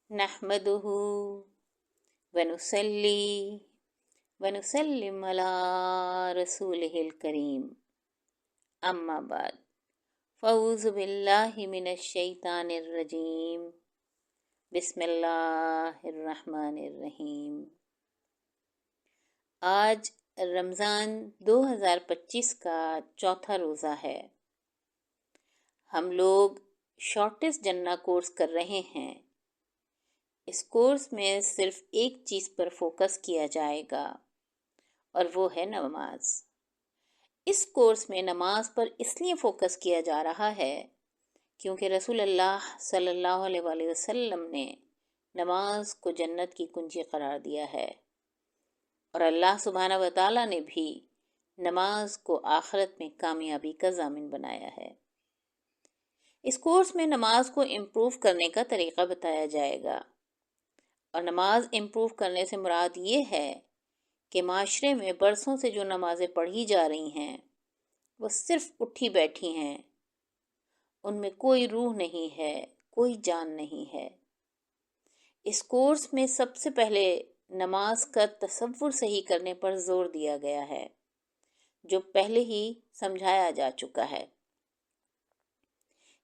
नहमदुहु वनुसल्ली वनुसल्लिम अला रसूलिहिल करीम अम्मा बाद फ़ऊज़ु बिल्लाहि मिनश शैतानिर रजीम बिस्मिल्लाहिर रहमानिर रहीम। आज रमज़ान 2025 का चौथा रोज़ा है। हम लोग शॉर्टेस्ट जन्ना कोर्स कर रहे हैं। इस कोर्स में सिर्फ एक चीज़ पर फोकस किया जाएगा और वो है नमाज। इस कोर्स में नमाज पर इसलिए फोकस किया जा रहा है क्योंकि रसूल अल्लाह सल्लल्लाहु अलैहि वसल्लम ने नमाज को जन्नत की कुंजी करार दिया है और अल्लाह सुब्हानहू व तआला ने भी नमाज को आखिरत में कामयाबी का ज़ामिन बनाया है। इस कोर्स में नमाज को इम्प्रूव करने का तरीक़ा बताया जाएगा और नमाज इम्प्रूव करने से मुराद ये है कि माशरे में बरसों से जो नमाज़ें पढ़ी जा रही हैं वो सिर्फ उठी बैठी हैं, उनमें कोई रूह नहीं है, कोई जान नहीं है। इस कोर्स में सबसे पहले नमाज का तसव्वुर सही करने पर जोर दिया गया है, जो पहले ही समझाया जा चुका है।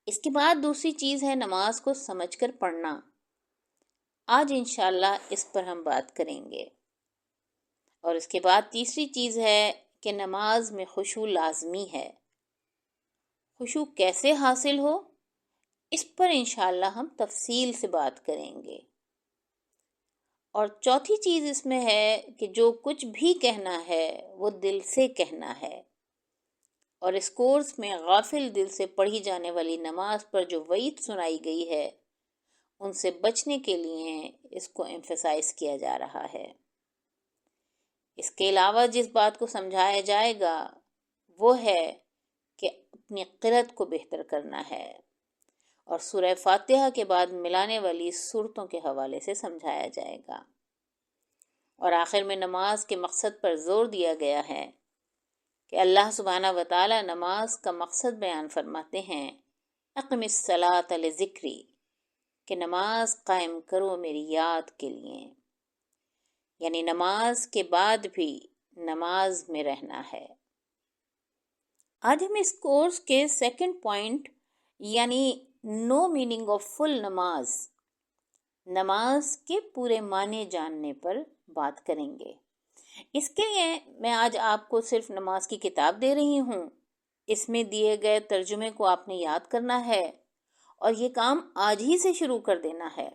इसके बाद दूसरी चीज़ है नमाज को समझकर पढ़ना। आज इंशाअल्लाह इस पर हम बात करेंगे। और इसके बाद तीसरी चीज़ है कि नमाज में खुशू लाजमी है। खुशू कैसे हासिल हो, इस पर इंशाअल्लाह हम तफसील से बात करेंगे। और चौथी चीज़ इसमें है कि जो कुछ भी कहना है वो दिल से कहना है। और इस कोर्स में गाफिल दिल से पढ़ी जाने वाली नमाज पर जो वईद सुनाई गई है उनसे बचने के लिए इसको एम्फसाइज किया जा रहा है। इसके अलावा जिस बात को समझाया जाएगा वो है कि अपनी क़िरात को बेहतर करना है और सूरह फातिहा के बाद मिलाने वाली सूरतों के हवाले से समझाया जाएगा। और आखिर में नमाज के मकसद पर जोर दिया गया है कि अल्लाह सुब्हानहू व तआला नमाज का मकसद बयान फरमाते हैं, अक़िमिस सलात लिज़िक्री, कि नमाज कायम करो मेरी याद के लिए, यानी नमाज के बाद भी नमाज में रहना है। आज हम इस कोर्स के सेकंड पॉइंट यानी नो मीनिंग ऑफ फुल नमाज, नमाज के पूरे माने जानने पर बात करेंगे। इसके लिए मैं आज आपको सिर्फ नमाज की किताब दे रही हूँ। इसमें दिए गए तर्जुमे को आपने याद करना है और ये काम आज ही से शुरू कर देना है।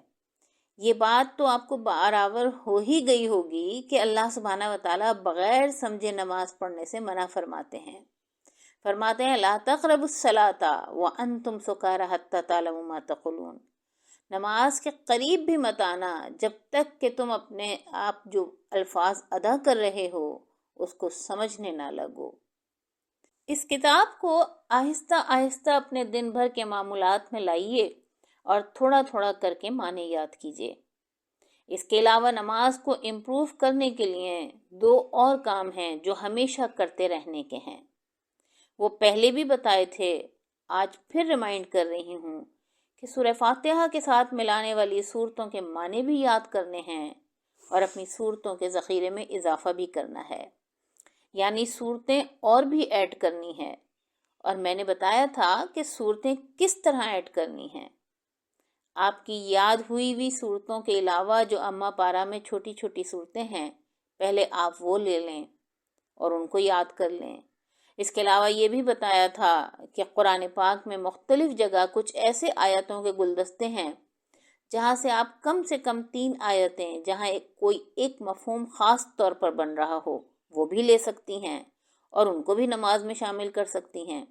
ये बात तो आपको बराबर हो ही गई होगी कि अल्लाह सुब्हानहू व तआला बगैर समझे नमाज पढ़ने से मना फरमाते हैं ला तक़रबुस सलाता व अंतुम सुकारा हत्ता तालमू मा तक़ुलून, नमाज के करीब भी मत आना जब तक कि तुम अपने आप जो अल्फाज अदा कर रहे हो उसको समझने ना लगो। इस किताब को आहिस्ता आहिस्ता अपने दिन भर के मामूलात में लाइए और थोड़ा थोड़ा करके माने याद कीजिए। इसके अलावा नमाज को इम्प्रूव करने के लिए दो और काम हैं जो हमेशा करते रहने के हैं। वो पहले भी बताए थे, आज फिर रिमाइंड कर रही हूँ कि सूरह फातिहा के साथ मिलाने वाली सूरतों के माने भी याद करने हैं और अपनी सूरतों के ज़ख़ीरे में इजाफा भी करना है, यानी सूरतें और भी ऐड करनी है। और मैंने बताया था कि सूरतें किस तरह ऐड करनी हैं। आपकी याद हुई सूरतों के अलावा जो अम्मा पारा में छोटी छोटी सूरतें हैं, पहले आप वो ले लें और उनको याद कर लें। इसके अलावा ये भी बताया था कि कुरान पाक में मुख्तलिफ जगह कुछ ऐसे आयतों के गुलदस्ते हैं जहाँ से आप कम से कम 3 आयतें जहाँ कोई एक मफहूम ख़ास तौर पर बन रहा हो वो भी ले सकती हैं और उनको भी नमाज में शामिल कर सकती हैं।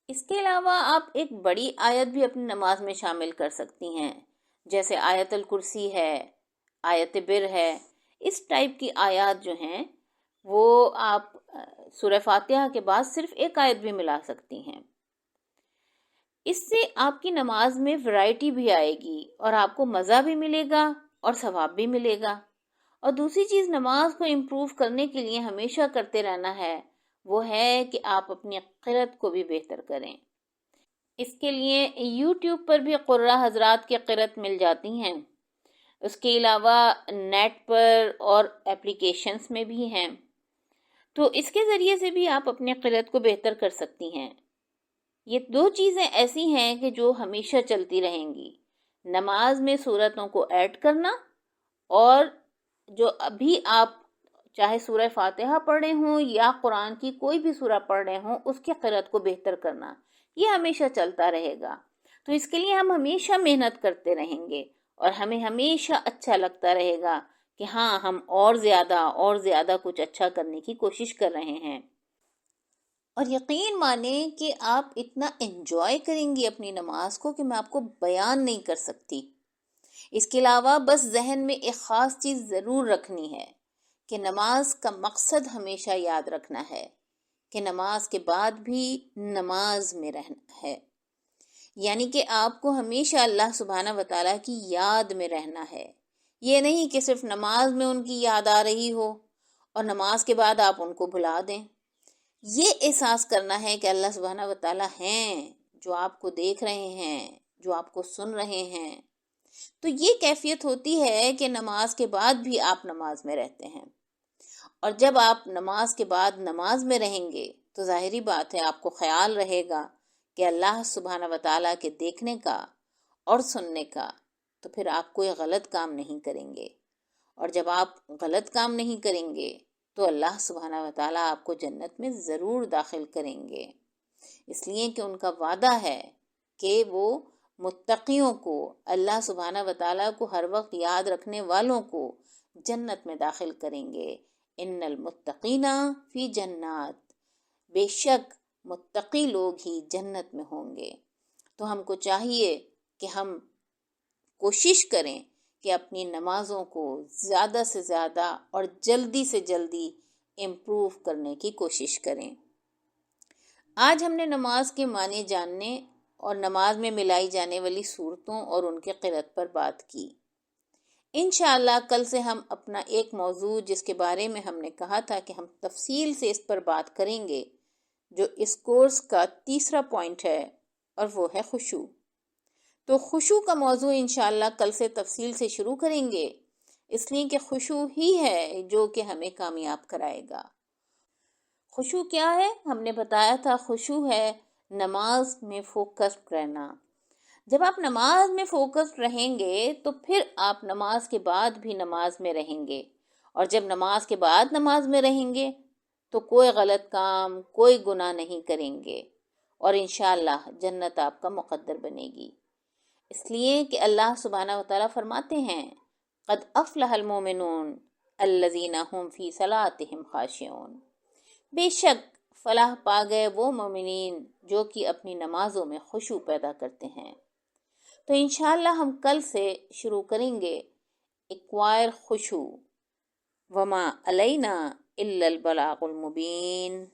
इसके अलावा आप एक बड़ी आयत भी अपनी नमाज में शामिल कर सकती हैं, जैसे आयतुल कुर्सी है, आयत बिर है। इस टाइप की आयत जो हैं वो आप सूरह फातिहा के बाद सिर्फ एक आयत भी मिला सकती हैं। इससे आपकी नमाज में वैरायटी भी आएगी और आपको मज़ा भी मिलेगा और सवाब भी मिलेगा। और दूसरी चीज़ नमाज को इम्प्रूव करने के लिए हमेशा करते रहना है वो है कि आप अपनी क़िरात को भी बेहतर करें। اس کے لیے یوٹیوب پر بھی قرہ حضرات کی قرأت مل جاتی ہیں، اس کے علاوہ نیٹ پر اور اپلیکیشنز میں بھی ہیں، تو اس کے ذریعے سے بھی آپ اپنے قرأت کو بہتر کر سکتی ہیں۔ یہ دو چیزیں ایسی ہیں کہ جو ہمیشہ چلتی رہیں گی، نماز میں سورتوں کو ایڈ کرنا، اور جو ابھی آپ چاہے سورہ فاتحہ پڑھ رہے ہوں یا قرآن کی کوئی بھی سورہ پڑھ رہے ہوں، اس کی قرأت کو بہتر کرنا، یہ ہمیشہ چلتا رہے گا۔ تو اس کے لیے ہم ہمیشہ محنت کرتے رہیں گے، اور ہمیں ہمیشہ اچھا لگتا رہے گا کہ ہاں ہم اور زیادہ کچھ اچھا کرنے کی کوشش کر رہے ہیں۔ اور یقین مانیں کہ آپ اتنا انجوائے کریں گی اپنی نماز کو کہ میں آپ کو بیان نہیں کر سکتی۔ اس کے علاوہ بس ذہن میں ایک خاص چیز ضرور رکھنی ہے کہ نماز کا مقصد ہمیشہ یاد رکھنا ہے کہ نماز کے بعد بھی نماز میں رہنا ہے، یعنی کہ آپ کو ہمیشہ اللہ سبحانہ وتعالیٰ کی یاد میں رہنا ہے۔ یہ نہیں کہ صرف نماز میں ان کی یاد آ رہی ہو اور نماز کے بعد آپ ان کو بھلا دیں۔ یہ احساس کرنا ہے کہ اللہ سبحانہ وتعالیٰ ہیں جو آپ کو دیکھ رہے ہیں، جو آپ کو سن رہے ہیں۔ تو یہ کیفیت ہوتی ہے کہ نماز کے بعد بھی آپ نماز میں رہتے ہیں، اور جب آپ نماز کے بعد نماز میں رہیں گے تو ظاہری بات ہے آپ کو خیال رہے گا کہ اللہ سبحانہ وتعالیٰ کے دیکھنے کا اور سننے کا، تو پھر آپ کوئی غلط کام نہیں کریں گے، اور جب آپ غلط کام نہیں کریں گے تو اللہ سبحانہ وتعالیٰ آپ کو جنت میں ضرور داخل کریں گے، اس لیے کہ ان کا وعدہ ہے کہ وہ متقیوں کو، اللہ سبحانہ وتعالیٰ کو ہر وقت یاد رکھنے والوں کو جنت میں داخل کریں گے۔ ان المتقین فی جنات، بے شک متقی لوگ ہی جنت میں ہوں گے۔ تو ہم کو چاہیے کہ ہم کوشش کریں کہ اپنی نمازوں کو زیادہ سے زیادہ اور جلدی سے جلدی امپروو کرنے کی کوشش کریں۔ آج ہم نے نماز کے معنی جاننے اور نماز میں ملائی جانے والی صورتوں اور ان کے قرأت پر بات کی۔ انشاءاللہ کل سے ہم اپنا ایک موضوع جس کے بارے میں ہم نے کہا تھا کہ ہم تفصیل سے اس پر بات کریں گے، جو اس کورس کا تیسرا پوائنٹ ہے، اور وہ ہے خشوع۔ تو خشوع کا موضوع انشاءاللہ کل سے تفصیل سے شروع کریں گے، اس لیے کہ خشوع ہی ہے جو کہ ہمیں کامیاب کرائے گا۔ خشوع کیا ہے؟ ہم نے بتایا تھا خشوع ہے نماز میں فوکسڈ رہنا۔ جب آپ نماز میں فوکسڈ رہیں گے تو پھر آپ نماز کے بعد بھی نماز میں رہیں گے، اور جب نماز کے بعد نماز میں رہیں گے تو کوئی غلط کام، کوئی گناہ نہیں کریں گے، اور انشاءاللہ جنت آپ کا مقدر بنے گی۔ اس لیے کہ اللہ سبحانہ وتعالیٰ فرماتے ہیں قد افلح المومنون الذین هم فی صلاتهم خاشعون، بے شک فلاح پا گئے وہ مومنین جو کہ اپنی نمازوں میں خشوع پیدا کرتے ہیں۔ تو انشاءاللہ ہم کل سے شروع کریں گے ایکوائر خشوع۔ وما علینا الا البلاغ المبین۔